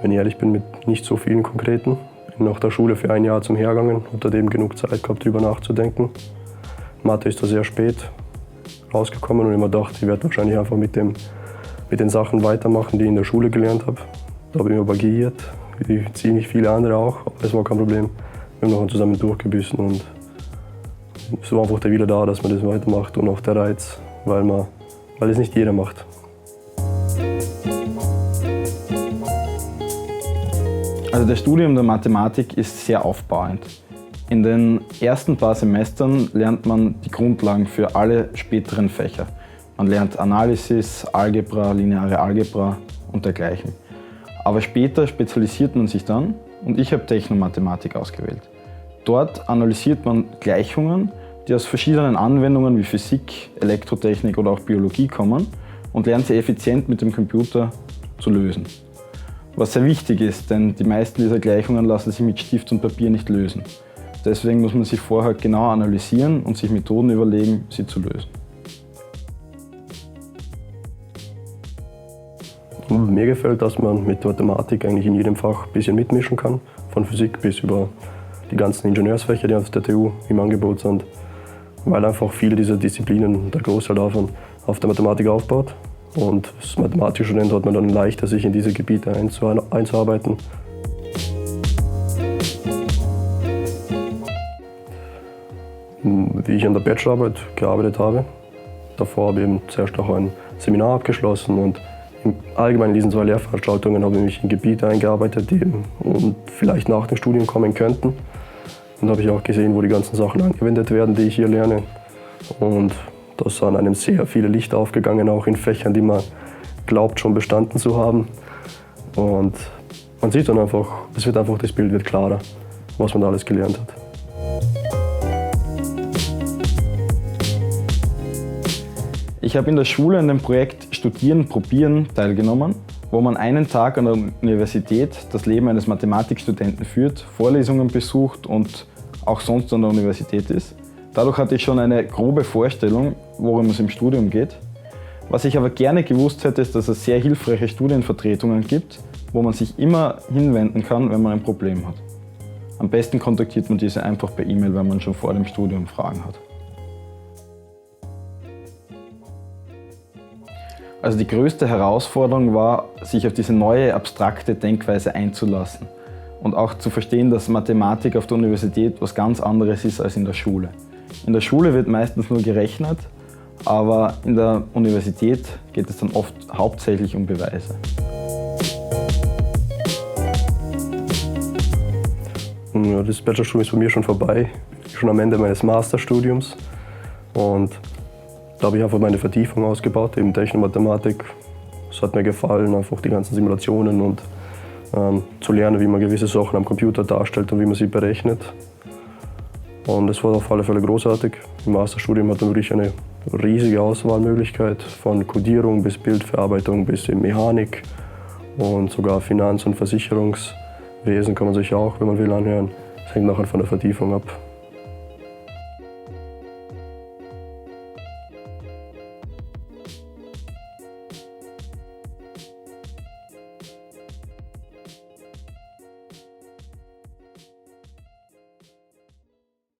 Wenn ich ehrlich bin, mit nicht so vielen konkreten. Bin nach der Schule für ein Jahr zum Hergegangen, habe dort eben genug Zeit gehabt, darüber nachzudenken. Mathe ist da sehr spät rausgekommen und ich mir gedacht, ich werde wahrscheinlich einfach mit den Sachen weitermachen, die ich in der Schule gelernt habe. Da habe ich mich variiert, wie ziemlich viele andere auch, aber das war kein Problem. Wir haben noch zusammen durchgebissen und es war einfach der Wille da, dass man das weitermacht und auch der Reiz, weil es nicht jeder macht. Also das Studium der Mathematik ist sehr aufbauend. In den ersten paar Semestern lernt man die Grundlagen für alle späteren Fächer. Man lernt Analysis, Algebra, lineare Algebra und dergleichen. Aber später spezialisiert man sich dann und ich habe Technomathematik ausgewählt. Dort analysiert man Gleichungen, die aus verschiedenen Anwendungen wie Physik, Elektrotechnik oder auch Biologie kommen und lernt sie effizient mit dem Computer zu lösen. Was sehr wichtig ist, denn die meisten dieser Gleichungen lassen sich mit Stift und Papier nicht lösen. Deswegen muss man sie vorher genau analysieren und sich Methoden überlegen, sie zu lösen. Mir gefällt, dass man mit Mathematik eigentlich in jedem Fach ein bisschen mitmischen kann, von Physik bis über die ganzen Ingenieursfächer, die auf der TU im Angebot sind, weil einfach viele dieser Disziplinen der Großteil davon auf der Mathematik aufbaut. Und als Mathematikstudent hat man dann leichter, sich in diese Gebiete einzuarbeiten. Wie ich an der Bachelorarbeit gearbeitet habe, davor habe ich eben zuerst auch ein Seminar abgeschlossen und allgemein in diesen 2 Lehrveranstaltungen habe ich mich in Gebiete eingearbeitet, die vielleicht nach dem Studium kommen könnten. Und da habe ich auch gesehen, wo die ganzen Sachen angewendet werden, die ich hier lerne. Und da sind einem sehr viele Lichter aufgegangen, auch in Fächern, die man glaubt schon bestanden zu haben. Und man sieht dann einfach, das Bild wird klarer, was man da alles gelernt hat. Ich habe in der Schule an dem Projekt Studieren, Probieren teilgenommen, wo man einen Tag an der Universität das Leben eines Mathematikstudenten führt, Vorlesungen besucht und auch sonst an der Universität ist. Dadurch hatte ich schon eine grobe Vorstellung, worum es im Studium geht. Was ich aber gerne gewusst hätte, ist, dass es sehr hilfreiche Studienvertretungen gibt, wo man sich immer hinwenden kann, wenn man ein Problem hat. Am besten kontaktiert man diese einfach per E-Mail, wenn man schon vor dem Studium Fragen hat. Also die größte Herausforderung war, sich auf diese neue abstrakte Denkweise einzulassen und auch zu verstehen, dass Mathematik auf der Universität was ganz anderes ist als in der Schule. In der Schule wird meistens nur gerechnet, aber in der Universität geht es dann oft hauptsächlich um Beweise. Das Bachelorstudium ist bei mir schon vorbei, schon am Ende meines Masterstudiums. Und da habe ich einfach meine Vertiefung ausgebaut, eben Technomathematik. Es hat mir gefallen, einfach die ganzen Simulationen und zu lernen, wie man gewisse Sachen am Computer darstellt und wie man sie berechnet. Und es war auf alle Fälle großartig. Im Masterstudium hat man wirklich eine riesige Auswahlmöglichkeit, von Codierung bis Bildverarbeitung bis in Mechanik und sogar Finanz- und Versicherungswesen kann man sich auch, wenn man will, anhören. Das hängt nachher von der Vertiefung ab.